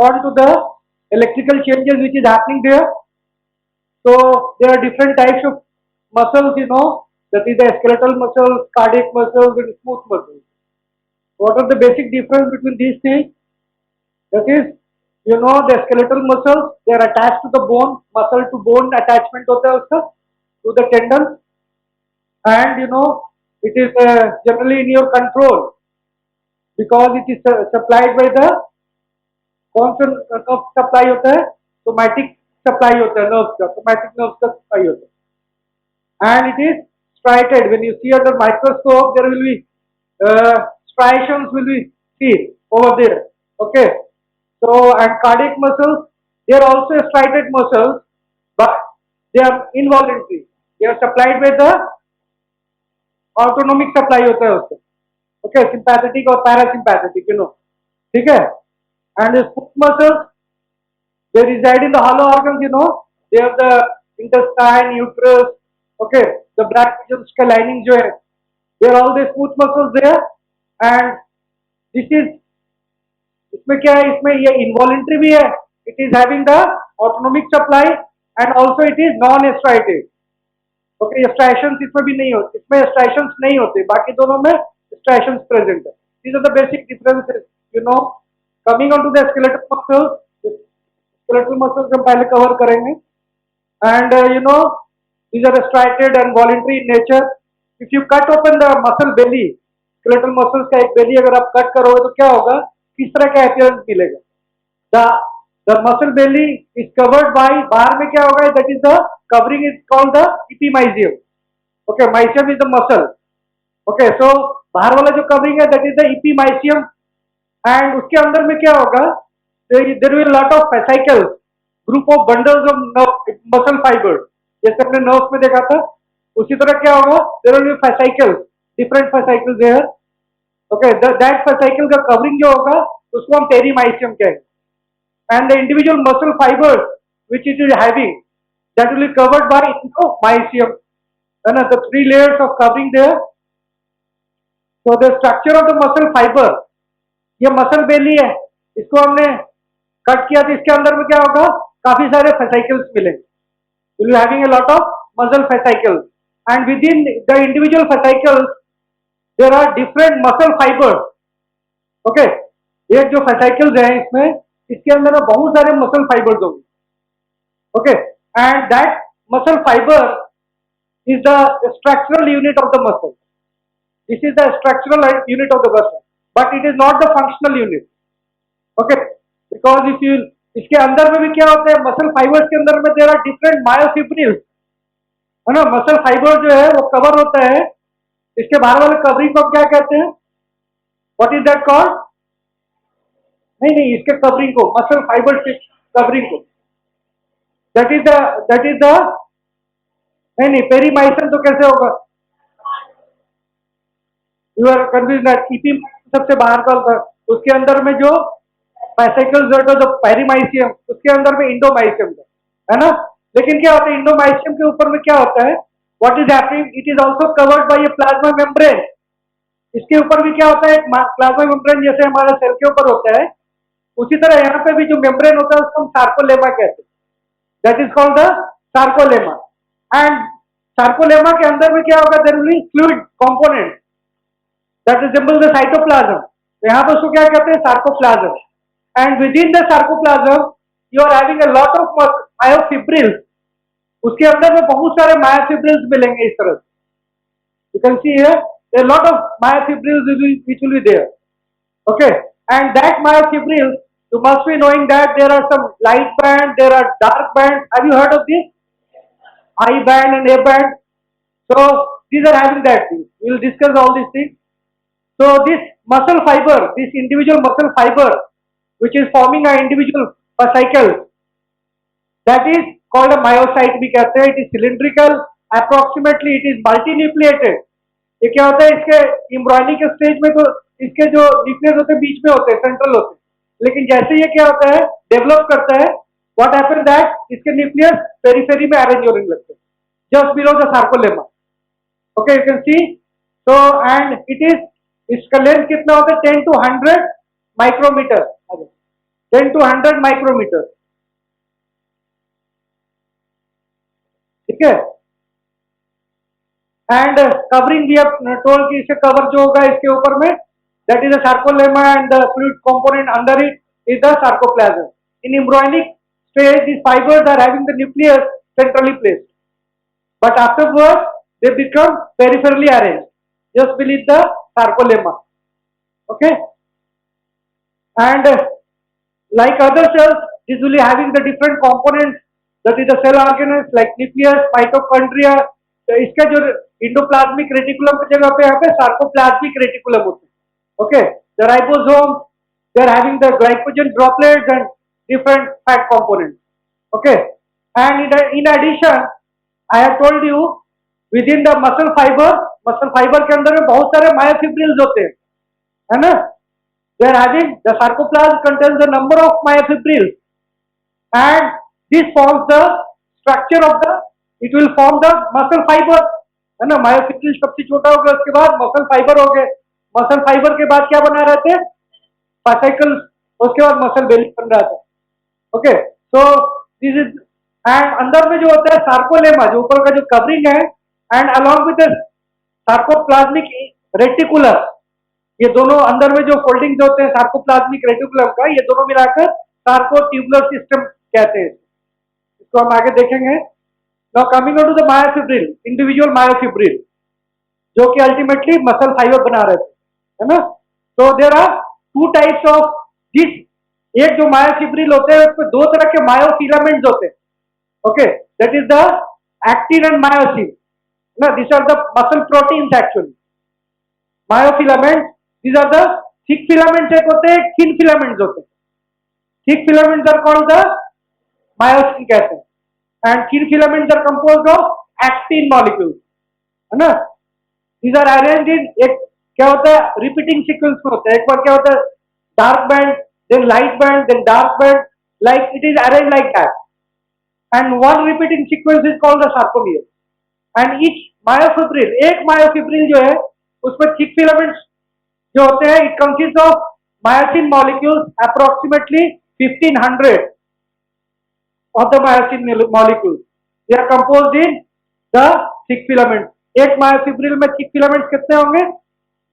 respond to the electrical changes which is happening there. So there are different types of muscles, that is the skeletal muscles, cardiac muscles, and smooth muscles. What are the basic difference between these things? That is, the skeletal muscles, they are attached to the bone, muscle to bone attachment होता है उसका, to the tendon, and it is generally in your control because it is supplied by the कौन सा nerve supply होता है, somatic supply होता है nerves का, somatic nerves का supply होता है, and it is striated. When you see under microscope, there will be striations will be seen over there. Okay. So, and cardiac muscles, they are also striated muscles, but they are involuntary. They are supplied by the autonomic supply होता है उससे. Okay, sympathetic or parasympathetic, ठीक है. And the smooth muscles, they reside in the hollow organs, they are the intestine, uterus, okay, the black region lining जो है, they are all the smooth muscles there, and this is इसमें क्या है, इसमें ये involuntary भी है, it is having the autonomic supply and also it is non-striated. Okay, striations इसमें भी नहीं होते, इसमें striations नहीं होते, बाकी दोनों में striations present है. These are the basic differences, Coming on to the skeletal muscles हम पहले cover करेंगे, and these are striated and voluntary in nature. If you cut open the muscle belly, skeletal muscles का एक belly अगर आप cut करोगे तो क्या होगा, किस तरह का appearance मिलेगा. The muscle belly is covered by, बाहर में क्या होगा, that is the covering is called the epimysium. Okay, mysium is the muscle. Okay, so बाहर वाला जो covering है, that is the epimysium, and उसके अंदर में क्या होगा, there will be a lot of fascicles, group of bundles of nerve, muscle fibers. जैसे अपने nerves में देखा था, उसी तरह क्या होगा, there will be fascicles, different fascicles there. Okay, that fascicle का covering जो होगा, उसको हम perimysium कहेंगे. And the individual muscle fibers which it is having, that will be covered by mysium. And the three layers of covering there. So the structure of the muscle fiber, ये muscle belly है, इसको हमने cut किया तो इसके अंदर में क्या होगा, काफी सारे fascicles मिलेंगे. You will be having a lot of muscle fascicles, and within the individual fascicles there are different muscle fibers. Okay, एक जो fascicles है इसमें, इसके अंदर में बहुत सारे muscle fibers होंगे. Okay, and that muscle fiber is the structural unit of the muscle. This is the structural unit of the muscle, but it is not the functional unit. Okay, because if you इसके अंदर में भी क्या होता है, muscle fibres के अंदर में there are different myofibrils, है ना. मसल फाइबर जो है वो कवर होता है, इसके बाहर वाले कवरिंग को क्या कहते हैं, व्हाट इज दैट कॉल्ड, नहीं इसके कवरिंग को, मसल फाइबर के कवरिंग को, दैट इज द नहीं पेरीमाइसियम तो कैसे होगा, you are confuse that. Epi सबसे बाहर का होता है, उसके अंदर में जो fascicles जो पेरीमाइसियम, उसके अंदर में इंडोमाइसियम है ना. लेकिन क्या होता है, इंडोमाइसियम के ऊपर में क्या होता है, what is happening, it is also covered by A plasma membrane. इसके ऊपर भी क्या होता है, प्लाज्मा मेम्ब्रेन जैसे हमारे सेल के ऊपर होता है, उसी तरह यहाँ पे भी जो मेम्ब्रेन होता है उसको हम सार्कोलेमा कहते हैं. That is called the sarcolemma. And sarcolemma के अंदर में क्या होगा, there will be fluid component that resemble the cytoplasm. यहाँ पे उसको क्या कहते हैं, sarcoplasm. And within the sarcoplasm you are having a lot of myofibrils. उसके अंदर में बहुत सारे मायोफिब्रिल्स मिलेंगे इस तरह. You can see here a lot of myofibrils which will be there. Okay, and that myofibrils, you must be knowing that there are some light band, there are dark band. Have you heard of this? I band and A band. So these are having that thing. We will discuss all these things. So this muscle fiber, this individual muscle fiber, which is forming an individual fascicle, that is called a myocyte. भी कहते हैं. It is cylindrical. Approximately, it is multinucleated. ये क्या होता है, इसके embryonic stage में तो इसके जो न्यूक्लियस होते हैं बीच में होते हैं, सेंट्रल होते हैं, लेकिन जैसे ये क्या होता है, डेवलप करता है, व्हाट हैपन दैट इसके न्यूक्लियस पेरिफेरी में अरेंज होने लगते हैं, just below the sarcolemma. Okay, you can C. So and it is, इसका लेंथ कितना होता है, 10 to 100 माइक्रोमीटर. 10 to 100 माइक्रोमीटर, ठीक है। एंड कवरिंग भी अब टोल की, इसे कवर जो होगा इसके ऊपर में, that is the sarcolemma and the fluid component under it is the sarcoplasm. In embryonic stage these fibers are having the nucleus centrally placed, but afterwards they become peripherally arranged just beneath the sarcolemma, okay। And like other cells, usually having the different components, that is the cell organelles like nucleus, mitochondria। तो इसका जो endoplasmic reticulum की जगह पे यहाँ पे sarcoplasmic reticulum होते हैं, okay. The ribosome, they are having the glycogen droplets and different fat components, okay। And in addition I have told you within the muscle fiber के अंदर में बहुत सारे myofibrils होते हैं, है ना। they are having, the sarcoplasm contains a number of myofibrils and this forms the structure of the, it will form the muscle fiber, है ना। myofibril सबसे छोटा हो गया, उसके बाद muscle fiber हो गए, muscle fiber के बाद क्या बना रहते हैं, fascicles, उसके बाद muscle belly बन रहा था, okay. So this is, and अंदर में जो होता है सार्कोलेमा, जो ऊपर का जो कवरिंग है, and along with the sarcoplasmic reticulum, ये दोनों अंदर में जो फोल्डिंग्स होते हैं सार्कोप्लाज्मिक रेटिकुलम का, ये दोनों मिलाकर सार्कोट्यूबुलर सिस्टम कहते हैं, इसको हम आगे देखेंगे। Now coming on to the myofibril, individual myofibril, जो कि अल्टीमेटली मसल फाइबर बना रहे थे, है ना। तो there are two types of this, एक जो मायोफिब्रिल होते हैं उसमें दो तरह के मायोफिलामेंट्स होते हैं, okay. That is the actin and myosin, ना, this are the muscle proteins actually. Myofilament, these are the thick filaments एक होते हैं, thin filaments होते हैं। thick filaments are called the myosin कहते हैं, and thin filaments are composed of actin molecules, है ना। these are arranged in, एक क्या होता है repeating sequence में होता है, एक बार क्या होता है dark band, then light band, then dark band, like it is arranged like that, and one repeating sequence is called the sarcomere, and each myofibril, एक myofibril जो है उसमें thick filaments जो होते हैं, it consist of myosin molecules, approximately 1500 of the myosin molecules, they are composed in the thick filament. एक myofibril में thick filaments कितने होंगे,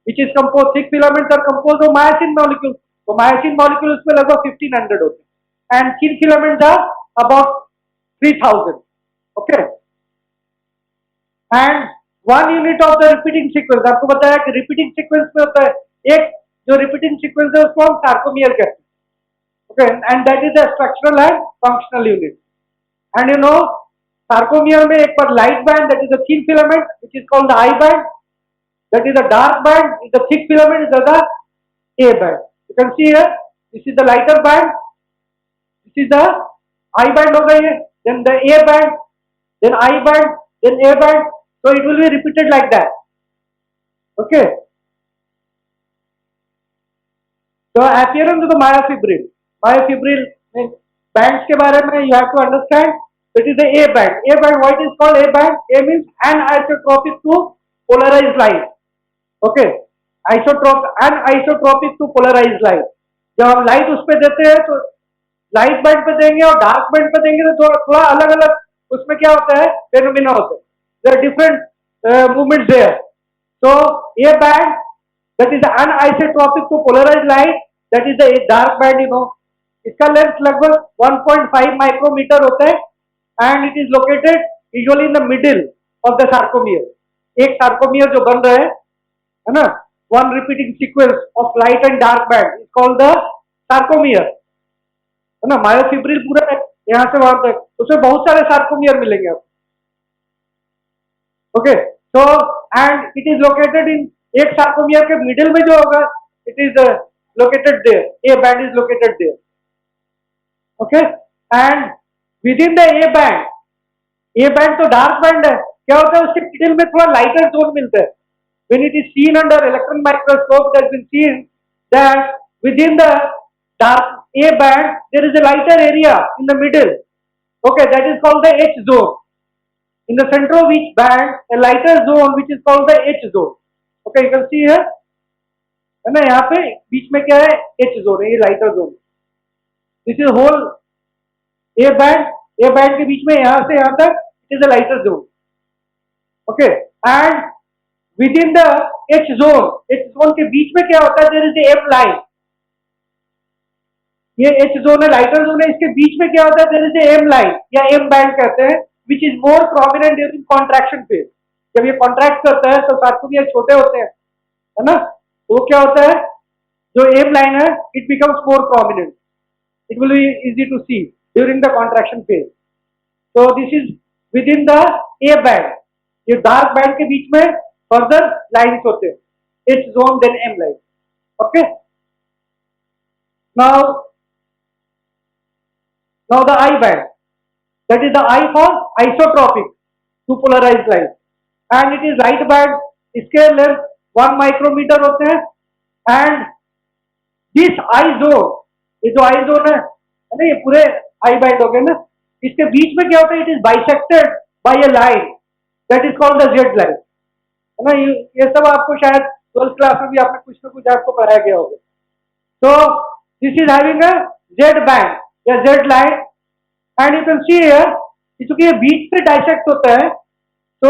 which is compose, thick filaments are composed of myosin molecules, तो myosin molecules में लगभग 1500 होते हैं, and thin filaments are about 3000, okay. And one unit of the repeating sequence, आपको बताया कि रिपीटिंग सीक्वेंस में होता है, एक जो रिपीटिंग सीक्वेंस है उसको हम सार्कोमियर कहते हैं, okay. And that is the structural and functional unit. And you know sarcomere में एक पर light band, that is the thin filament which is called the I band, that is the dark band, is the thick filament, is the A band. You can see here, this is the lighter band, this is the I band हो गई है, then the A band, then I band, then A band, so it will be repeated like that, okay। so appearance of the myofibril bands के बारे में you have to understand, it is the A band, why it is called A band, A means anisotropic to polarized light, okay। anisotropic to polarized light, जब हम light उस पे देते हैं तो लाइट बैंड पे देंगे और डार्क बैंड पे देंगे तो थोड़ा अलग अलग उसमें क्या होता है, फेनोमेना होता है, there are different movements there। so A band, that is the anisotropic to polarized light, that is the dark band, you know, इसका लेंथ लगभग 1.5 माइक्रोमीटर होता है, and it is located usually in the middle of the sarcomere। एक sarcomere जो बन रहा है ना, one repeating sequence of light and dark band is called the sarcomere, है ना। मायोफिब्रिल पूरा यहाँ से वहां तक, उसमें बहुत सारे sarcomere मिलेंगे आपको, okay. So and it is located in, एक सार्कोमियर के मिडिल में जो होगा it is located there, A band is located there, okay. And within the A band तो डार्क बैंड है, क्या होता है उसके मिडिल में थोड़ा लाइटर जोन मिलता है, when it is seen under electron microscope it has been seen that within the dark A band there is a lighter area in the middle, okay, that is called the H zone. In the center of each band, a lighter zone which is called the H zone. Okay, you can see here, है ना, यहाँ पे बीच में क्या है, H zone है, ये lighter zone, this is whole A band के बीच में यहां से यहां तक it is a lighter zone. Okay, and within the H zone के बीच में क्या होता है, देयर इज एम लाइन. ये एच जोन है, लाइटर जोन है, इसके बीच में क्या होता है, देयर इज एम लाइन या एम बैंड कहते हैं, which is more prominent during contraction phase. जब ये कॉन्ट्रैक्ट करता है तो सार्कोमियर छोटे होते हैं, है ना, तो क्या होता है, जो एम लाइन है it becomes more prominent, it will be easy to see during the contraction phase. तो this is within the A band. ये डार्क बैंड के बीच में फर्दर लाइन्स होते हैं, H zone then M line. Okay, now the I band, that is the I for isotropic to polarized light, and it is light band. इसके length 1 micrometer होते हैं. And this I zone, ये जो आई zone है ना, ये पूरे आई band हो गए ना, इसके बीच में क्या होता है, it is bisected by A line that is called the Z line, है ना. ये सब आपको शायद 12th क्लास में भी आपने कुछ ना कुछ आपको पढ़ाया गया होगा. तो this is having a Z band या Z line, and you can see here, क्योंकि ये बीच से डाइसेक्ट होता है, तो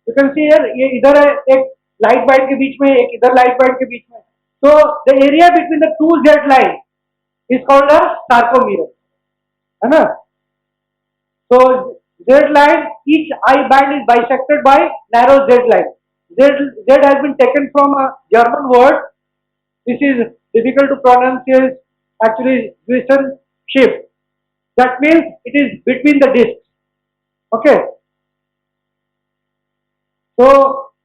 यू कैन सी हियर, ये इधर है एक लाइट बैंड के बीच में, एक इधर लाइट बैंड के बीच में. तो the area between the two Z line is called a sarcomere, है ना. So Z line, each I band is bisected by narrow Z line. Z has been taken from a German word. This is difficult to pronounce. Is actually Zwischen shape. That means it is between the discs. Okay. So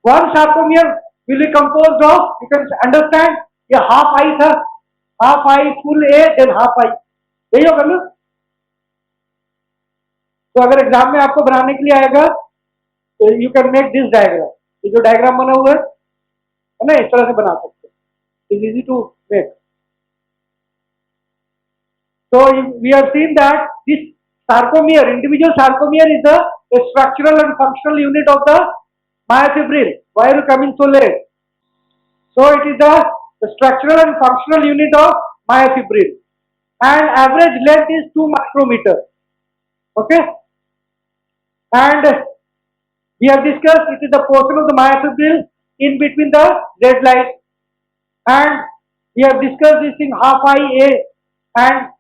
one sarcomere will be composed of, you can understand, ये half I था, half I full A then half I. यही होगा ना. तो अगर exam में आपको बनाने के लिए आएगा तो you can make this diagram. ये जो डायग्राम बना हुआ है ना, इस तरह से बना सकते हैं. Is easy to make. So we have seen that this sarcomere, individual sarcomere, is a structural and functional unit of the myofibril. Why are you coming so late? So it is the structural and functional unit of myofibril, and average length is 2 micrometer. Okay, and we have discussed it is the portion of the myofibril in between the Z line, and we have discussed this thing half IA, and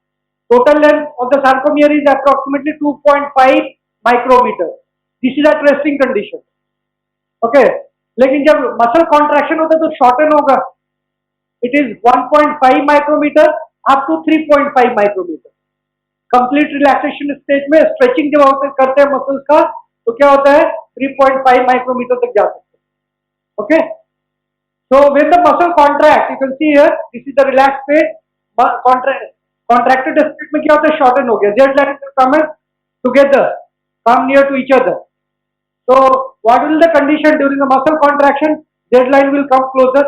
total length of the sarcomere is approximately 2.5 micrometer. This is at resting condition. Okay, लेकिन जब muscle contraction होता है तो shorten होगा. It is 1.5 micrometre up to 3.5 micrometre. Complete relaxation stage में stretching जब हम करते हैं मसल्स का तो क्या होता है, 3.5 माइक्रोमीटर तक जा सकते हैं. Okay, so when the muscle contract, you can see here, this is the relaxed state. Contracted state में क्या होता है, shorten हो गया. Z line will come together, come near to each other. So what will the condition during the muscle contraction? Z line will come closer.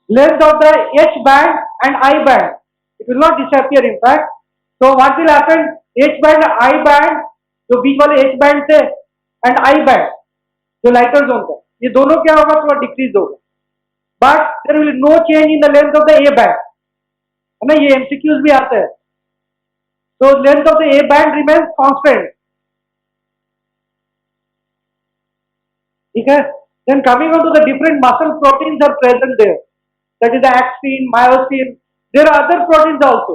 Length of the H band and I band, it will not disappear in fact. So what will happen, H band, I band, जो बीच वाले H band थे, and I band, जो lighter zone था, ये दोनों क्या होगा, थोड़ा डिक्रीज होगा. But there will be no change in the length of the A band, है ना. ये MCQs भी आते हैं. So length of the A band remains constant. ठीक है. Then coming on to the different muscle proteins are present there. That is the actin, myosin. There are other proteins also.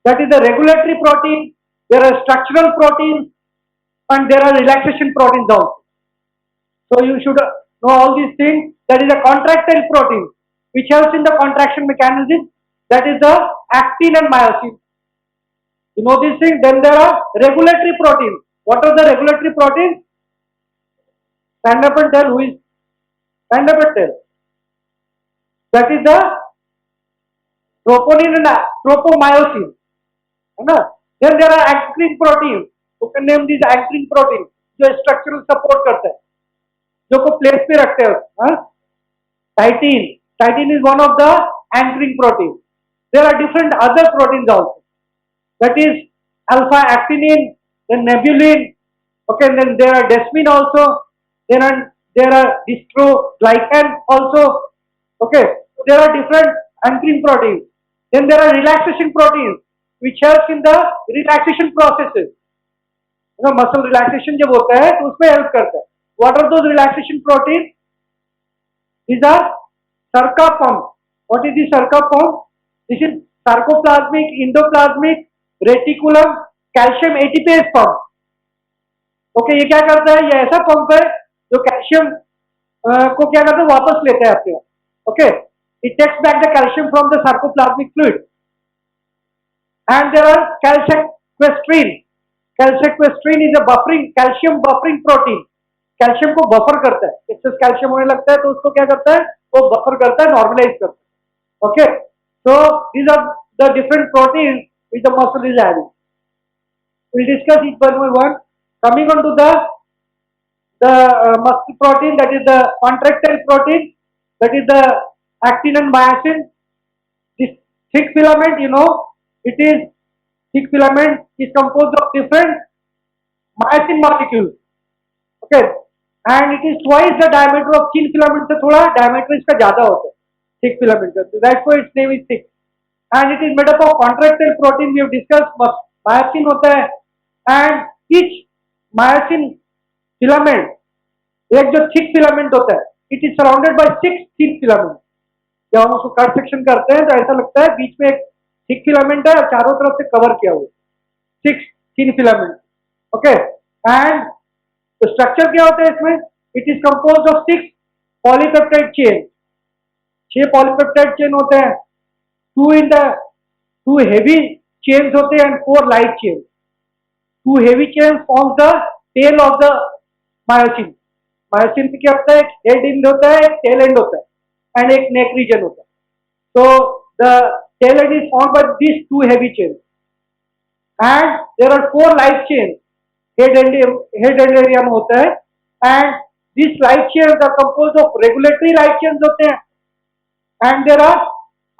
That is the regulatory protein. There are structural proteins, and there are relaxation proteins also. So you should know all these things. That is a contractile protein which helps in the contraction mechanism. That is the actin and myosin. You know these things. Then there are regulatory proteins. What are the regulatory proteins? Stand up and tell. Who is? Stand up and tell. That is the troponin and tropomyosin. है ना. Then there are anchoring proteins. You can name these anchoring proteins जो structural support करते हैं, जो को place पे रखते हैं. Titin. Titin is one of the anchoring proteins. There are different other proteins also. That is alpha actinin, then nebulin. Okay, and then there are desmin also. Then there are dystroglycan also. Okay, so there are different anchoring proteins. Then there are relaxation proteins. which helps in the relaxation processes. Muscle relaxation जब होता है तो उसमें help करता है. What are those relaxation proteins? These are sarcoplasm. What is the sarcoplasm? This is sarcoplasmic, endoplasmic, reticulum, calcium ATPase pump. Okay, ये क्या करता है? ये ऐसा पंप है जो कैल्शियम को क्या करता है? वापस लेता है आपके. Okay, it takes back the calcium from the sarcoplasmic fluid. And there are calsequestrine. Calsequestrine is a buffering, calcium buffering protein. Calcium को बफर करता है. एक्सेस कैल्शियम होने लगता है तो उसको क्या करता है? वो बफर करता है, नॉर्मलाइज करता है. Okay, so these are the different proteins which the muscle is having. We'll discuss each one by one. Coming on to the muscle protein, that is the contractile protein, that is the actin and myosin. This thick filament, it is thick filament is composed of different myosin molecules. Okay, and it is twice the diameter of thin filament. से थोड़ा diameter इसका ज़्यादा होता है thick filament का. So that's why its name is thick. And it is made up of contractile protein. We have discussed myosin होता है, and each myosin filament, एक जो thick filament होता है, it is surrounded by 6 thin filaments. जब हम उसको cut section करते हैं तो ऐसा लगता है बीच में एक thick filament है और चारों तरफ से कवर किया हुआ. 6 thin filaments. Okay, and तो स्ट्रक्चर क्या होता है इसमें? It is composed of 6 polypeptide chain. 6 polypeptide chain होते हैं. 2 हेवी चेन्स होते हैं and 4 light chain. 2 heavy chain forms the tail of the myosin. Myosin में क्या होता है? एक हेड एंड होता है, एक टेल एंड होता है एंड एक नेक रीजन होता है. तो the tail end is formed by this 2 heavy chain and there are 4 light chain. Head and area में होता है. And this light chains are composed of regulatory light chains होते हैं एंड देयर आर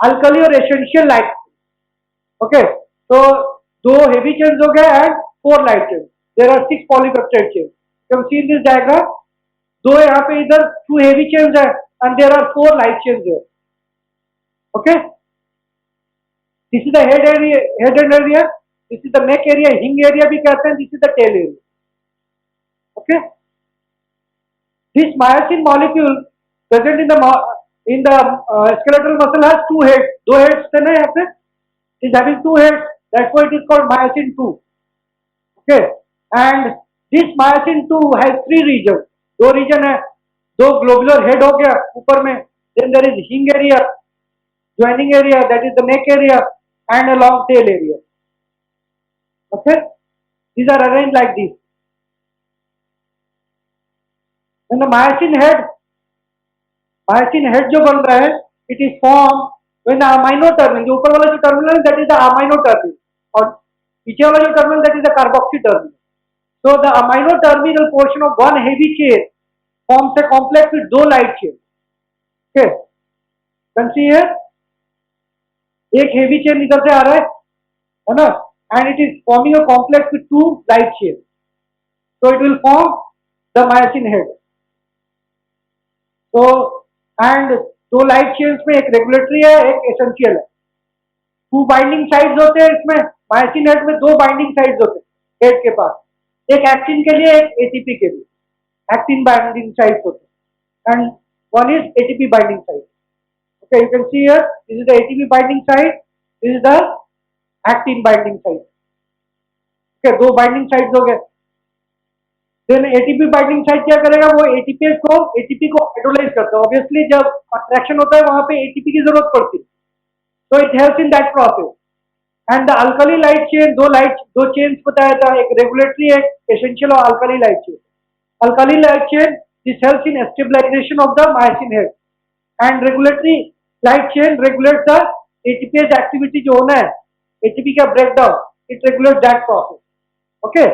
अल्कली और essential light. Okay, तो 2 heavy chains हो गए and 4 light chains. There are 6 polypeptide chains. Can see this diagram. 2 यहाँ पे इधर 2 हेवी चेन्स है and there are 4 light chains है. Okay, this is the head and area. This is the neck area, hing area भी कहते हैं. This is the tail area. Okay. This myosin molecule present in the skeletal muscle has 2 heads. 2 heads थे ना यहाँ पे. It is having 2 heads. That's why it is called myosin 2. Okay. And this myosin 2 has 3 regions. 2 region है. 2 globular head हो गया ऊपर में. Then there is hing area, joining area, that is the neck area, and a long tail area. Okay, these are arranged like this. And the myosin head जो बन रहा है, it is formed when the amino terminal, जो ऊपर वाला जो terminal है, that is the amino terminal, और पीछे वाला जो terminal, that is the carboxy terminal. So the amino terminal portion of one heavy chain forms a complex with 2 light chains. Okay, can see here, एक heavy chain इधर से आ रहा है ना? And it is forming a complex with 2 light chains. So it will form the myosin head. So and 2 light chains में एक regulatory है, एक essential है. 2 binding sites होते हैं इसमें. myosin head में 2 binding sites होते हैं head के पास. एक actin के लिए, एक ATP के लिए. Actin binding sites होते हैं. And one is ATP binding site. Okay, you can see here. This is the ATP binding site. This is the actin binding site. Okay, 2 binding sites हो गए. Then ATP binding site क्या करेगा? वो ATP को hydrolyse करता है. Obviously जब attraction होता है वहां पे ATP की जरूरत पड़ती है. So it helps in that process. And the alkali light chain, 2 chains बताया था. एक regulatory, एक essential और alkali light chain. Alkali light chain, this helps in stabilization of the myosin head. And regulatory light chain regulates the ATPase activity जो होना है, ATP का breakdown, it regulates that process. Okay,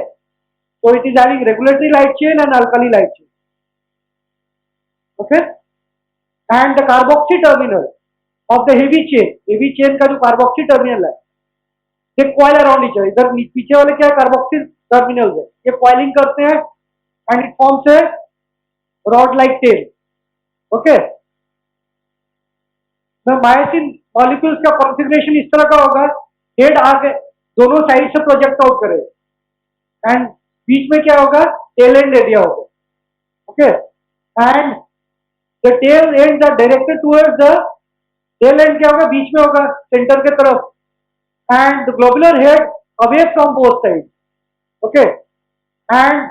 so it is having regulatory light chain and alkali light chain. Okay, and the carboxy terminal of the heavy chain का जो carboxy terminal है, ये coil around each other. इधर पीछे वाले क्या carboxy terminals है, ये coiling करते हैं and it forms a rod like tail. Okay, the myosin molecules का configuration इस तरह का होगा. हेड आगे दोनों साइड से प्रोजेक्ट आउट करेगा एंड बीच में क्या होगा, टेल एंड एरिया होगा. Okay, and the tail end are directed towards the, tail end क्या होगा, बीच में होगा सेंटर के तरफ, and the globular head away from both side. Okay, and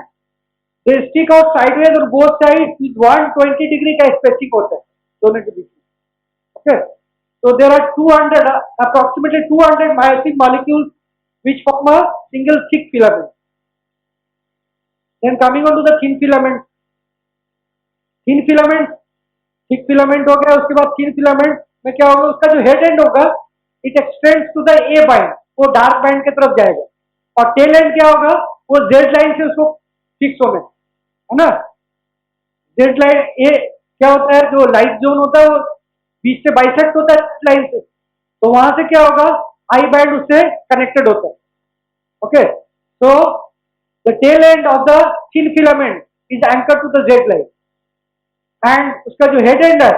they stick out sideways और बोथ साइड विद 120 डिग्री का स्पेसिंग होता है दोनों के बीच में. Okay, so there are 200 approximately 200 myosin molecules which form a single thick filament. Then coming on to the thin filament. Thin filament, thick filament हो गया, उसके बाद thin filament में क्या होगा, उसका जो head end होगा it extends to the A band, वो dark band की तरफ जाएगा, और tail end क्या होगा, वो Z line से उसको fix होने, है ना. Z line A क्या होता है, जो light zone होता है वो बीच से बाइसेक्ट होता है लाइन से, तो वहां से क्या होगा, आई बैंड उससे कनेक्टेड होता है. Okay, so the tail end of the thin filament is anchor to the Z line, and उसका जो हेड एंड है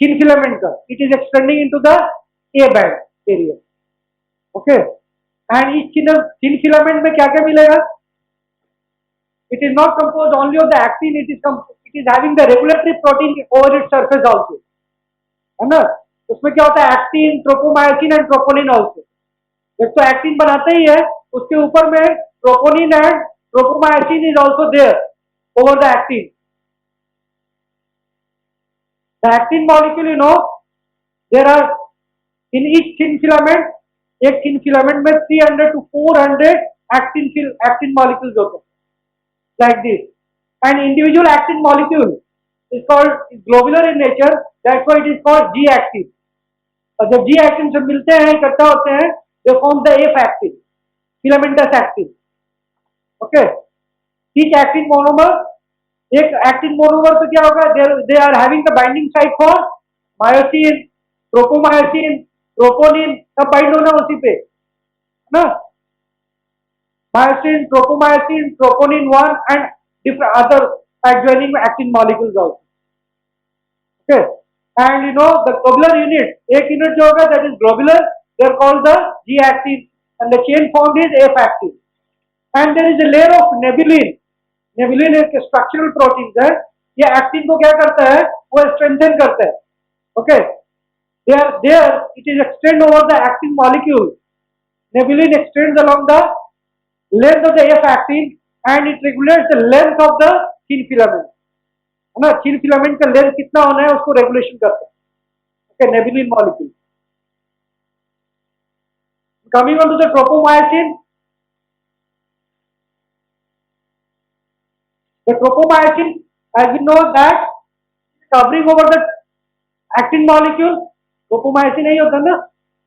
थिन फिलामेंट का, it is extending into the A band area. Okay, and इस thin filament में क्या क्या मिलेगा, it is not compose only of the actin, it is having the regulatory protein over its surface also, है ना. उसमें क्या होता है, actin, tropomyosin and troponin also. जब तो एक्टिन बनाते ही है, उसके ऊपर में troponin and tropomyosin is also there over the actin. The actin molecule, you know, there are in each thin filament, एक थिन फिलामेंट में 300 to 400 एक्टिन मॉलिक्यूल्स होते हैं, like this. And individual actin molecule is called globular in nature, that's why it is called G actin. और जब G actin सब मिलते हैं, इकट्ठा होते हैं, they form the F actin, filamentous actin. Okay, each actin monomer, एक actin monomer तो क्या होगा, they are having the binding site for myosin, tropomyosin, troponin, सब bind होना उसी पे, ना. myosin, tropomyosin, troponin 1 and different other adjoining actin molecules also. Okay, and you know the globular unit, एक unit जो होगा that is globular, they are called the G actin, and the chain formed is F actin. And there is a layer of nebulin. Nebulin एक structural protein है, ये actin को क्या करता है, वो strengthen करता है. Okay, there it is extend over the actin molecule. Nebulin extends along the length of the F actin and it regulates the length of the thin filament, है ना. थिन फिलामेंट का लेंथ कितना होना है उसको regulation करता है. Okay, nebulin molecule. Coming on to the tropomyosin. The tropomyosin, as we know that covering over the actin molecule. Tropomyosin नहीं होता ना,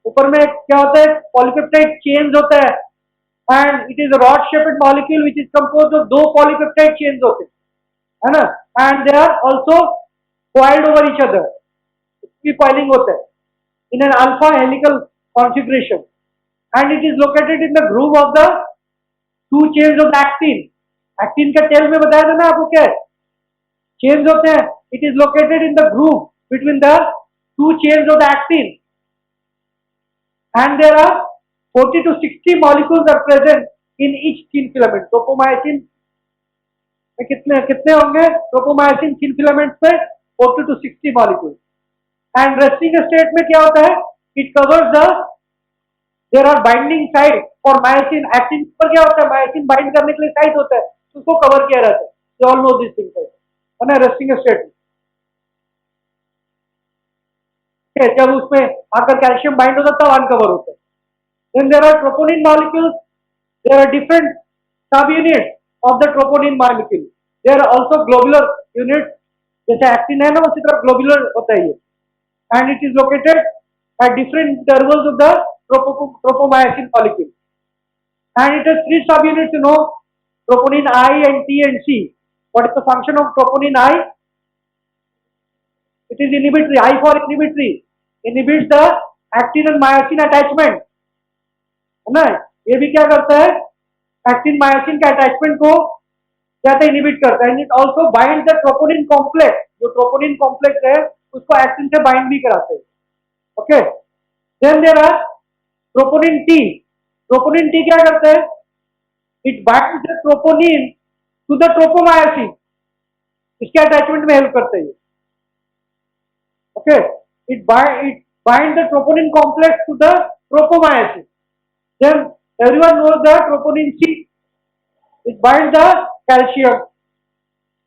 ऊपर में क्या होता है, पॉलीपेप्टाइड चेन्स होता है, and it is a rod shaped molecule which is composed of 2 polypeptide chains होते हैं, है ना. And they are also coiled over each other, coiling होता है in an alpha helical configuration, and it is located in the groove of the 2 chains of the actin. Actin का tell में बताया था ना आपको, क्या चेन्स होते हैं, it is located in the groove between the 2 chains of the actin, and there are 40 to 60 molecules are present in each thin filament. Tropomyosin में कितने होंगे, ट्रोपोमायोसिन थिन फिलामेंट पे 40 to 60 molecule. And resting state में क्या होता है, it covers the, there are binding site for myosin. Actin पर क्या होता है, मायोसिन बाइंड करने के लिए साइट होता है, उसको कवर किया रहता है. You all know this thing, है ना, रेस्टिंग स्टेट में. जब उसमें आकर कैल्शियम बाइंड होता है तब अनकवर होता है. Then there are troponin molecules, there are different subunit of the troponin molecule. They are also globular units, जैसे एक्टिन है ना उसी तरह ग्लोबुलर होता है ये, and it is located at different intervals of the tropomyosin molecule, and it has 3 subunits, you know, troponin I and T and C. What is the function of troponin I? It is inhibitory. I for inhibitory, inhibits the actin and myosin attachment, है ना. ये भी क्या करता है, actin myosin के attachment को ज्यादा इनहिबिट करता है. And it also bind the troponin complex, जो ट्रोपोनिन कॉम्प्लेक्स है उसको एक्टिन से बाइंड भी कराते हैं. Okay, then there are troponin T. Troponin T क्या करता है? It binds the troponin to the tropomyosin, इसके अटैचमेंट में हेल्प करता है। Okay, it bind the troponin complex to the tropomyosin. Then everyone knows the troponin C, it bind the calcium,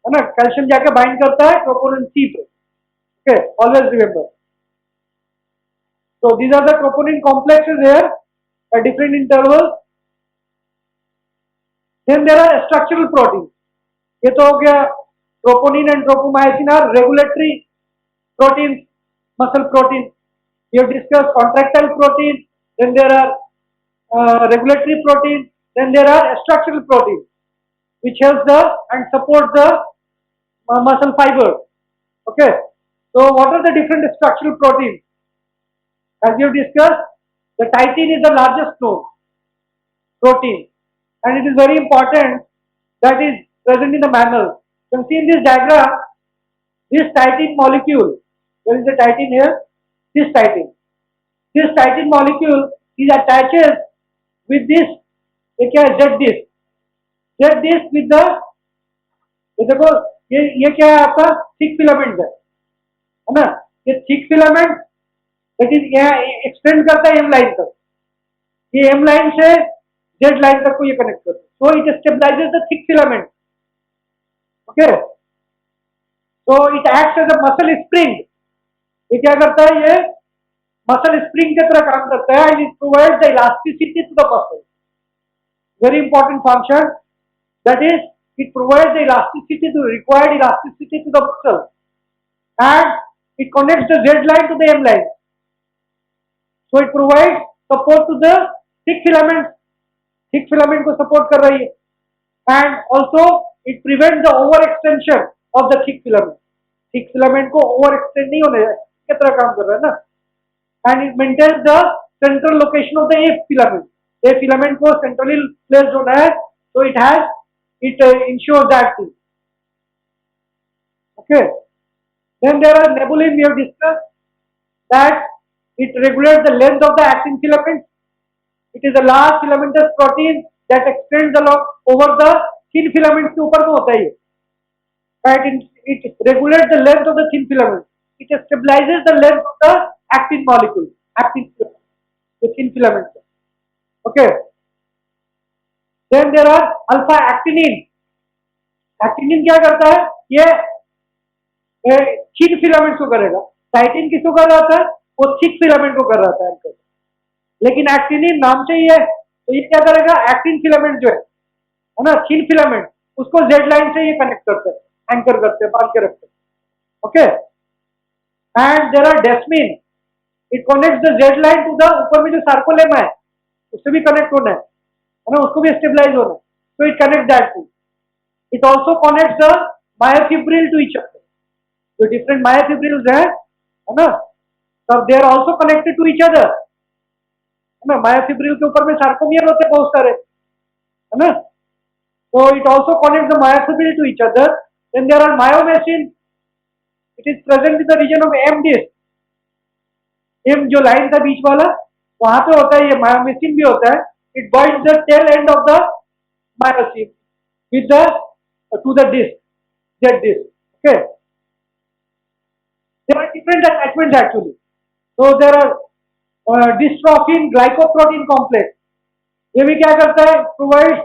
है ना, calcium जाके बाइंड करता है ट्रोपोनिन सी पे। Okay, always remember. So these are the troponin complexes here at different intervals. Then there are structural proteins. ये तो हो गया troponin and tropomyosin are regulatory proteins, muscle proteins. We have discussed contractile protein. Then there are regulatory proteins. Then there are structural proteins which helps the and support the muscle fiber. Okay. So what are the different structural proteins? As we have discussed, the titin is the largest known protein, and it is very important that is present in the mammals. You can see in this diagram, this titin molecule, there is a titin here, this titin molecule is attaches with this, ये क्या है, Z disc with the, ये देखो, ये क्या है आपका thick filament है ना, ये थिक फिलामेंट दैट इज यहाँ एक्सटेंड करता है एम लाइन तक, ये एम लाइन से जेड लाइन तक को ये कनेक्ट करता है, so it stabilises the thick filament. Okay, so it acts as a muscle spring, ये क्या करता है, ये मसल स्प्रिंग की तरह काम करता है, and it provides the elasticity to the muscle, very important function, that is it provides the elasticity to required elasticity to the muscle, and it connects the Z line to the M line. So it provides support to the thick filament को support कर रही है, and also it prevents the overextension of the thick filament को overextend नहीं होने की तरह काम कर रहा है ना, and it maintains the central location of the A filament को centrally placed होना है, so it ensures that thing. Okay, then there are nebulin, we have discussed that it regulates the length of the actin filament. It is a large filamentous protein that extends along over the thin filaments के ऊपर में होता है, right? It regulates the length of the thin filament. It stabilizes the length of the actin molecule, the thin filament. Okay. Then there are alpha actinin. Actinin क्या करता है, ये thick filament को करेगा, टाइटिन किसको कर रहा था, वो थिक फिलामेंट को कर रहा था, लेकिन एक्टिनिन नाम से ही है, तो ये क्या करेगा, एक्टिन फिलामेंट जो है ना, थिन फिलामेंट, उसको जेड लाइन से ये कनेक्ट करते हैं, एंकर करते हैं, बांध के रखते हैं। Okay, and there are desmin, it connects the Z line to the, ऊपर में जो सार्कोलेमा है उससे भी कनेक्ट होना है ना, उसको भी स्टेबलाइज होना है, so it connects that too. It also connects the myofibril to each other. जो different myofibrils है ना, तब they are also connected to each other, है ना, myofibril के ऊपर में sarcomere होते हैं बहुत सारे, है ना, so it also connects the myofibril to each other. Then there are myomecin, it is present in the region of M disc, M जो लाइन था बीच वाला वहां पे होता है, ये myomecin भी होता है, it binds the tail end of the myosin with the to the disc, Z disc. Okay, there are different attachments actually. So there are dystrophin glycoprotein complex, ये भी क्या करता है, provides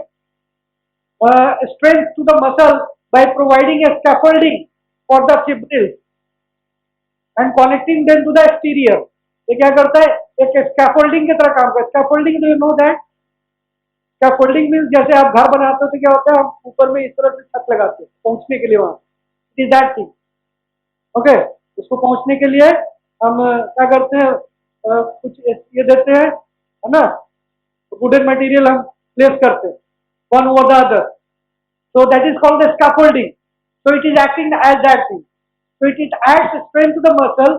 strength to the muscle by providing a scaffolding for the fibrils and connecting them to the exterior. ये क्या करता है, एक scaffolding की तरह काम करता है। Scaffolding, do you know that? Scaffolding means जैसे आप घर बनाते हो तो क्या होता है, आप ऊपर में इस तरह से छत लगाते हो पहुंचने के लिए, वहां it is that thing. Okay, उसको पहुंचने के लिए हम क्या करते हैं, कुछ ये देते हैं, है ना, वुडन मटेरियल हम प्लेस करते हैं one over the other, so that is called the scaffolding. So it is acting as that thing. So it adds strength to the muscle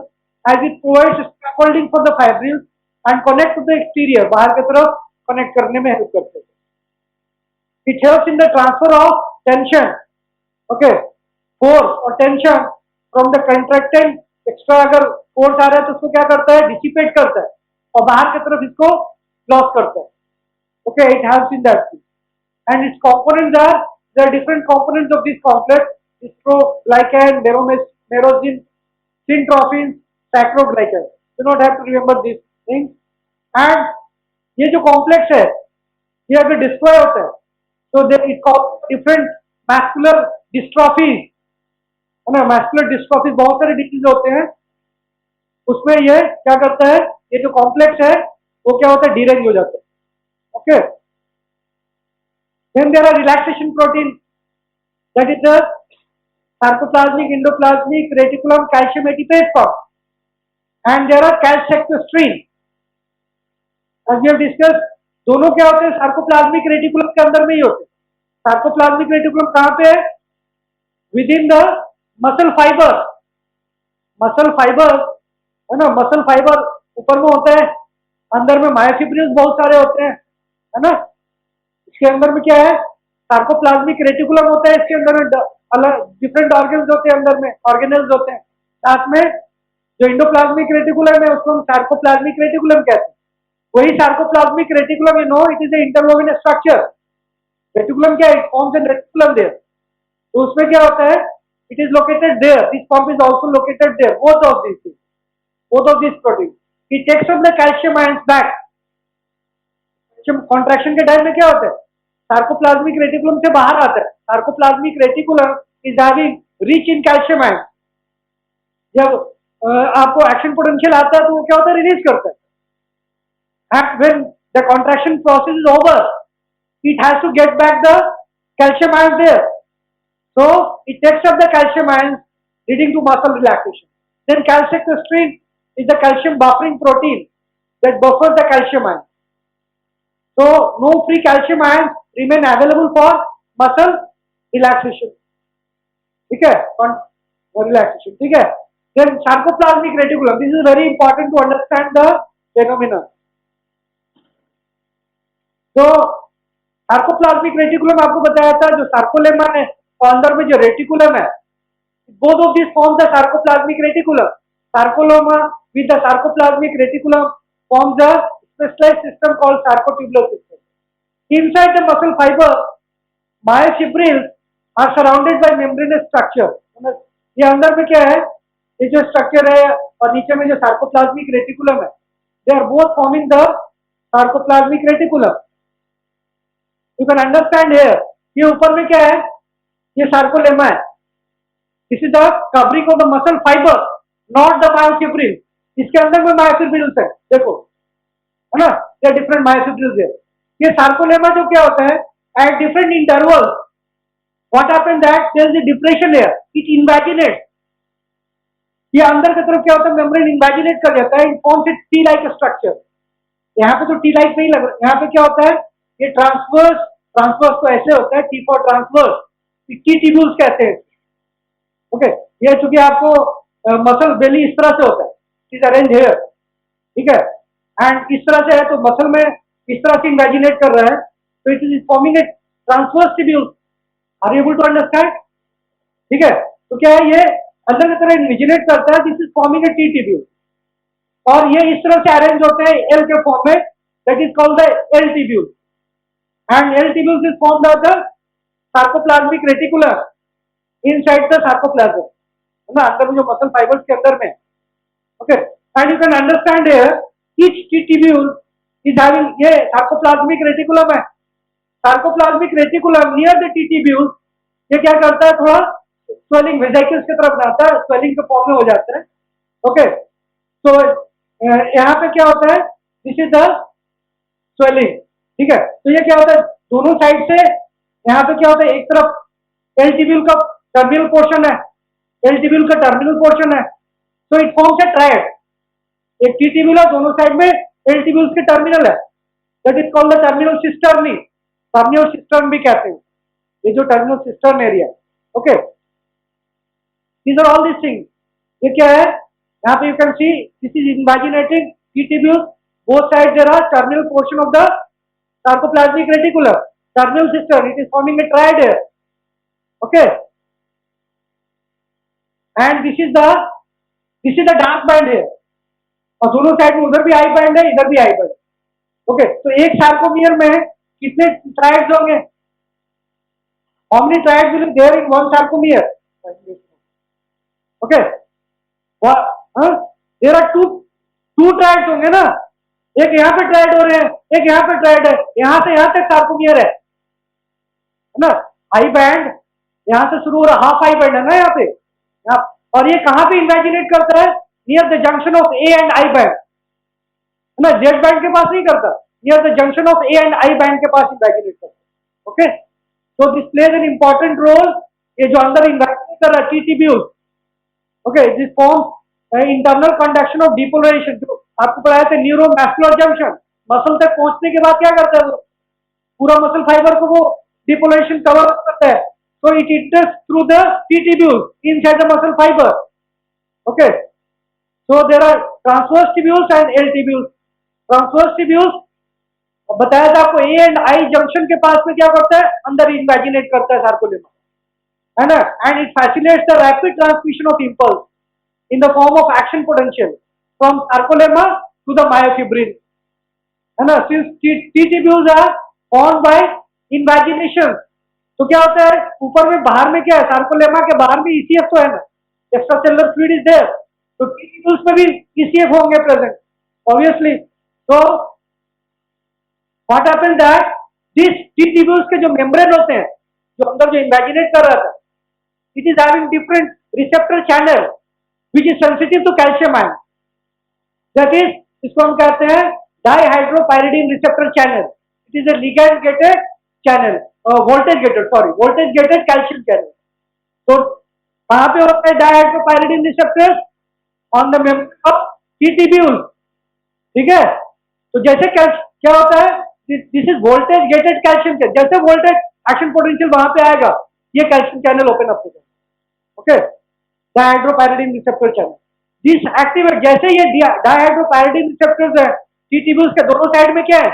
as it provides scaffolding for the fibrils and connect to the exterior, बाहर की तरफ connect करने में help करते हैं। It helps in the transfer of tension, okay, force और tension from the contractile, extra अगर force आ रहा है तो उसको क्या करता है, dissipate करता है और बाहर की तरफ इसको लॉस करता है। Okay, it helps in that thing. And its components are, there are different components of this complex: glycan, nerosine, syntrophin, sacroglycan. You don't have to remember these things. And ये जो कॉम्प्लेक्स है, ये अगर destroy होता है तो दे it cause different muscular डिस्ट्रॉफीज, है ना। मैस्कुलर डिस्ट्रॉफीज बहुत सारे डिजीज होते हैं, उसमें ये क्या करता है, ये जो कॉम्प्लेक्स है वो क्या होता है, डिरेंज हो जाता है। Okay, then there are relaxation protein, that is the sarcoplasmic, endoplasmic reticulum, calcium ATPase form, and there are calsequestrin. As we have discuss, दोनों क्या होते हैं, सार्कोप्लाज्मिक रेटिकुलम के अंदर में ही होते हैं। सार्कोप्लाज्मिक रेटिकुलम कहां पे है, with in the muscle fibre. Muscle fibre, है ना, मसल फाइबर ऊपर में होता है, अंदर में मायोफिब्रिल्स बहुत सारे होते हैं, है ना। इसके अंदर में क्या है, सार्कोप्लाज्मिक रेटिकुलम होता है, इसके अंदर में अलग डिफरेंट ऑर्गन्स होते हैं, अंदर में ऑर्गेनल्स होते हैं। साथ में जो इंडोप्लाज्मिक रेटिकुलम है उसको हम सार्कोप्लाज्मिक रेटिकुलम कहते हैं। वही sarcoplasmic reticulum, you know, it is a interwoven structure. Reticulum क्या है, it forms an reticulum there. तो उसमें क्या होता है, it is located there, this form is also located there, both of this things, both of these proteins. It takes up the calcium ions back. Contraction के time में क्या होता है, सार्कोप्लाज्मिक रेटिकुलम से बाहर आता है। Sarcoplasmic reticulum is having rich in calcium ion. जब आपको एक्शन पोटेंशियल आता है तो वो क्या होता है, रिलीज करता है। And when the contraction process is over, it has to get back the calcium ions there. So it takes up the calcium ions, leading to muscle relaxation. Then calcitonin is the calcium buffering protein that buffers the calcium ions. So no free calcium ions remain available for muscle relaxation. ठीक है, relaxation, ठीक है। Then sarcoplasmic reticulum. This is very important to understand the phenomenon. तो sarcoplasmic reticulum आपको बताया था, जो sarcolemma है और अंदर में जो रेटिकुलम है, both of these form the sarcoplasmic reticulum. Sarcolemma with the sarcoplasmic reticulum forms a specialized system called sarcotubular system. Inside the muscle fiber, myofibrils are surrounded by membranous structure. ये अंदर में क्या है, ये जो स्ट्रक्चर है और नीचे में जो सार्कोप्लाज्मिक रेटिकुलम है, they are both forming the sarcoplasmic reticulum. You can understand here, ये ऊपर में क्या है, ये सार्कोलेमा है। This is the covering of the muscle fiber, not the myofibril. इसके अंदर में myofibrils है, देखो, है ना, there are different myofibrils है। ये सार्कोलेमा जो क्या होता है, at different intervals, what happens that there is a depression here, it invaginates. ये अंदर की तरफ क्या होता है, मेम्ब्रेन इन्वेजिनेट कर जाता है, it forms a T-like structure. यहाँ पे तो T-like नहीं लग रहा, यहाँ पे क्या होता है, ये ट्रांसवर्स तो ऐसे होता है, T for transverse, T tubules कहते हैं। ओके, ये चूंकि आपको मसल बेली इस तरह से होता है, इट इज अरेंज हियर, ठीक है, एंड इस तरह से है तो मसल में इस तरह से इमेजिनेट कर रहा है, तो it is forming a transverse tubule. Are you able to understand? ठीक है, तो क्या है, ये अंदर की तरह इमेजिनेट करता है, this is forming A T tubule, और ये इस तरह से अरेंज होते हैं एल के फॉर्म में, that is called the L tubule. And L tubules is formed of the sarcoplasmic reticulum inside the sarcoplasm, है ना, अंदर में जो मसल फाइबर्स के अंदर में। Okay, and you can understand here each T tubule is having, ये sarcoplasmic reticulum है, sarcoplasmic reticulum near the T tubule, ये क्या करता है, थोड़ा swelling वेसिकल्स की तरफ जाता है, swelling के फॉर्म में हो जाता है। ओके, तो यहाँ पे क्या होता है, दिस इज द swelling, ठीक है। तो ये क्या होता है, दोनों साइड से यहाँ पे क्या होता है, एक तरफ एल ट्यूब्यूल का टर्मिनल पोर्शन है, एल ट्यूब्यूल का टर्मिनल पोर्शन है, तो इट फॉर्म्स ए ट्रायड। एक टी ट्यूब्यूल है, दोनों साइड में एल ट्यूब्यूल्स के टर्मिनल है, that is called the terminal cisternae, terminal cistern भी कहते हैं, ये जो terminal cistern area. Okay, these are all this things. ये क्या है, यहाँ पे you can see this is invaginating T tubule, both side there are terminal portion of the sarcoplasmic reticulum, terminal system, it is forming a triad here. Okay, and this is the dark band here, और दोनों side में उधर भी I band है, इधर भी I band. Okay, तो एक सार्कोमियर में कितने ट्राइड्स होंगे? How many triads will be there in one sarcomere? Okay, there are two triads होंगे ना, एक यहाँ पे ट्राइड हो रहे हैं, एक यहाँ पे ट्राइड है, यहाँ से यहाँ तक सार्कोमियर है ना। आई बैंड यहाँ से शुरू हो रहा, हाफ आई बैंड है ना यहाँ पे, यहाँ, और ये कहाँ पे इमेजिनेट करता है? Near the junction of A and I band, है ना, जेड बैंड के पास नहीं करता, near the junction of A and I band के पास इमेजिनेट करता है। Okay, so this plays an important role, ये जो अंदर इन्वेस्टिगेट कर रहा है T tubule. Okay, this form internal conduction of depolarization, जो आपको पढ़ाया था न्यूरोमस्कुलर जंक्शन, मसल तक पहुंचने के बाद क्या करता है वो, पूरा मसल फाइबर को वो डिपोलराइजेशन कवर करता है, so it enters through the T-tubules inside the muscle fiber. Okay, so there are transverse tubules and L tubules. Transverse tubules बताया था आपको, ए एंड आई जंक्शन के पास में क्या करता है, अंदर इमेजिनेट करता है सार्कोलेमा, है ना, and it facilitates the rapid transmission of impulse in the form of action potential from sarcolemma to the myofibril, है ना। Since T tubules are formed by invagination, तो क्या होता है, ऊपर में बाहर में क्या है, सार्कोलेमा के बाहर में ईसीएफ तो है ना, extracellular fluid is there, तो टी ट्यूब्यूल्स में भी ईसीएफ होंगे प्रेजेंट ऑब्वियसली। तो what happens that this T tubules के जो मेम्ब्रेन होते हैं, जो अंदर जो इमेजिनेट कर रहा था, it is having different receptor channel which is sensitive to calcium ion, that is, इसको हम कहते हैं dihydropyridine receptor channel, it is a ligand gated channel, voltage gated calcium channel. तो कहां पे होता है dihydropyridine receptors? On the membrane of T tubule, ठीक है। तो जैसे क्या होता है, this is voltage gated calcium channel, जैसे वोल्टेज एक्शन पोटेंशियल वहां पे आएगा, ये कैल्शियम चैनल ओपन अप हो जाएगा। Okay, dihydropyridine receptor channel, this activate, जैसे ये डाइहाइड्रोपाइरिडीन रिसेप्टर्स है टी ट्यूब्यूल्स के दोनों साइड में क्या है,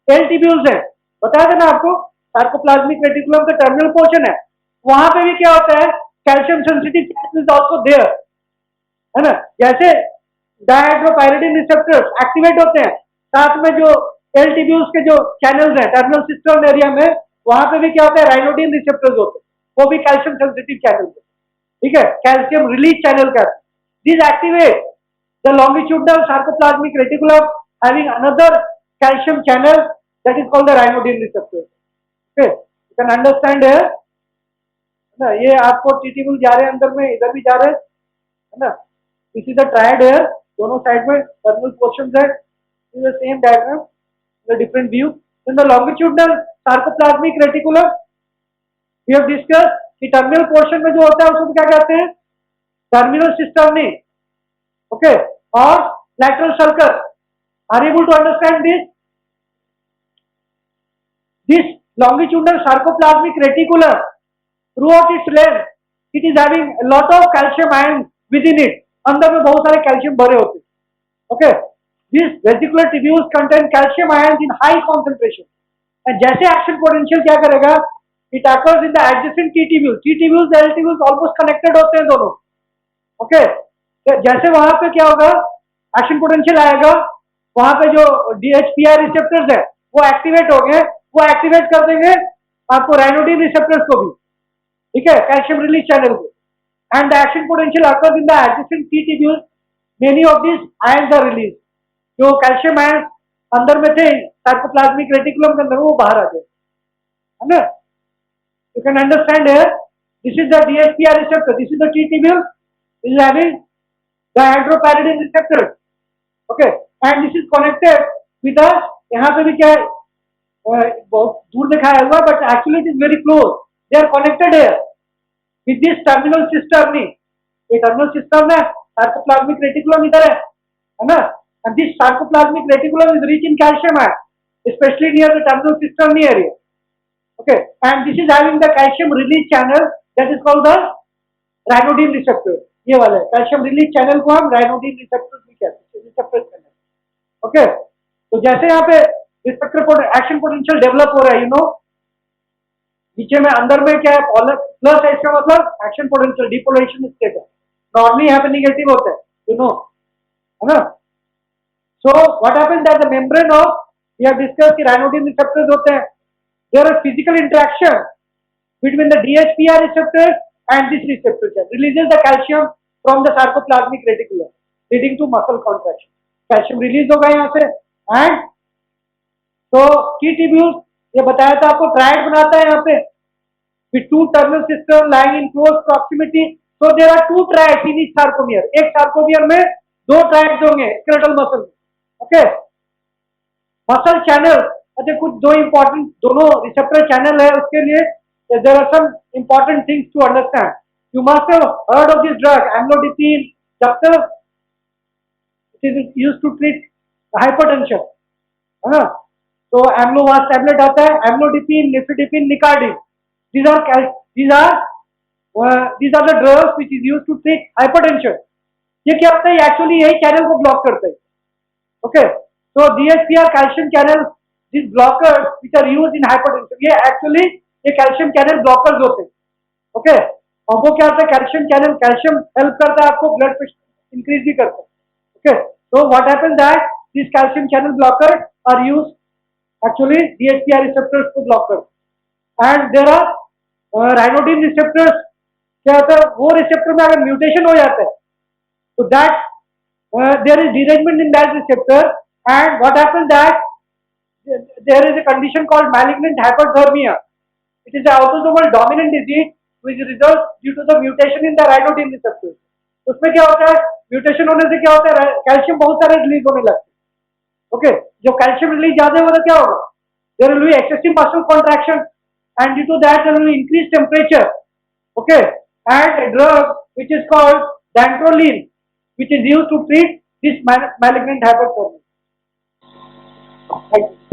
एल ट्यूब्यूल्स है, बताया था ना आपको, सार्कोप्लाज्मिक रेटिकुलम का टर्मिनल पोर्शन है, वहां पे भी क्या होता है, calcium sensitive channel is also there, है ना। जैसे डाइहाइड्रोपाइरिडीन रिसेप्टर्स एक्टिवेट होते हैं, साथ में जो एल ट्यूब्यूल्स के जो चैनल्स हैं टर्मिनल सिस्टम एरिया में, वहां पे भी क्या होता है, राइनोडिन रिसेप्टर्स होते हैं, वो भी कैल्शियम सेंसिटिव चैनल है, ठीक है, कैल्शियम रिलीज चैनल का। This activate the longitudinal sarcoplasmic reticulum having another calcium channel that is called the ryanodine receptor. Okay, you can understand है ना, ये आपको टी ट्यूब्यूल जा रहे हैं अंदर में, इधर भी जा रहे हैं, है ना, this is the triad here, दोनों साइड में टर्मिनल पोर्शंस है, is the same diagram, the different view. In the longitudinal sarcoplasmic reticulum we have discuss कि टर्मिनल पोर्शन में जो होता है उसको क्या कहते हैं, टर्मिनल सिस्टर्नी, ओके, और lateral circle. Are you able to understand this? This longitudinal sarcoplasmic reticulum, throughout its length, it is having a lot of calcium ions within it. अंदर में बहुत सारे कैल्शियम भरे होते हैं। Okay, these reticular tubules contain calcium ions in high concentration. And जैसे action potential क्या करेगा? It occurs in the adjacent T tubules. T tubules, L tubules almost connected होते हैं दोनों। Okay, जैसे वहां पे क्या होगा? Action potential आएगा, वहां पे जो DHPR receptors है, वो एक्टिवेट हो गए, वो एक्टिवेट कर देंगे आपको राइनोडिन रिसेप्टर्स को भी, ठीक है, कैल्शियम रिलीज चैनल को, and the action potential occurs in the adjacent T tubule, many of this ions are release, जो कैल्शियम आयंस अंदर में थे सार्कोप्लाज्मिक रेटिकुलम के अंदर, वो बाहर आ गए, है ना। You can understand here, this is the DHPR receptor, this is the T tubule, this is having dihydropyridine receptor, okay, and this is connected with the, यहाँ पे भी क्या है, बहुत दूर दिखाया हुआ, but actually it is very close, they are connected here with this terminal system. ये टर्मिनल सिस्टम है, सार्कोप्लाज्मिक रेटिकुलम इधर है ना, and this sarcoplasmic reticulum is rich in calcium ion specially near the terminal system area, okay, and this is having the calcium release channel that is called the ryanodine receptor. ये वाला calcium release channel को हम राइनोडिन receptor भी कहते हैं, receptor channel, okay. तो जैसे यहाँ पे रिसेप्टर एक्शन पोटेंशियल डेवलप हो रहा है, यू नो, नीचे में अंदर में क्या है, प्लस है, इसका मतलब एक्शन पोटेंशियल डिपोलराइजेशन स्टेट है, नॉर्मली यहाँ पे नेगेटिव होता है, यू नो, है ना। So what happens that the membrane of We have discussed कि ryanodine receptors होते हैं. There are physical interaction between the DHPR receptors and this receptor releases the calcium from the sarcoplasmic reticulum, leading to muscle contraction. Calcium release होगा यहाँ से and so key tubules ये बताया था आपको triad बनाता है यहाँ पे with two terminal system lying in close proximity. So there are two triads in each sarcomere. एक sarcomere में दो triads होंगे skeletal muscle में. Okay. मसल चैनल अच्छा कुछ दो इंपॉर्टेंट दोनों रिसेप्टर चैनल है उसके लिए there are some important things to understand. You must have heard of this drug amlodipine. Doctor it is used to treat hypertension है ना. तो एम्लोवास टैबलेट आता है amlodipine nifedipine nicardipine. these are the drugs which is used to treat hypertension. ये क्या होता है actually यही चैनल को ब्लॉक करते हैं. Okay. So DHPR calcium channel, these blockers which are used in hypertension, ये actually ये calcium channel blockers होते हैं. Okay, और वो क्या होता है calcium channel, calcium help करता है आपको blood pressure increase भी करता है. Okay, so what happens that these calcium channel blockers are used actually DHPR receptors को block करते हैं. And there are ryanodine receptors. क्या होता है वो receptor में अगर mutation हो जाता है, so that there is derangement in that receptor. And what happens that there is a condition called malignant hyperthermia. It is an autosomal dominant disease which results due to the mutation in the ryanodine receptors. उसमें क्या होता है mutation होने से क्या होता है calcium बहुत सारे रिलीज होने लगते हैं. ओके. जो कैल्शियम रिलीज ज्यादा होगा तो क्या होगा there will be excessive muscle contraction and due to that there will be increase temperature. Okay. And a drug which is called dantrolene which is used to treat this malignant hyperthermia. Thank you.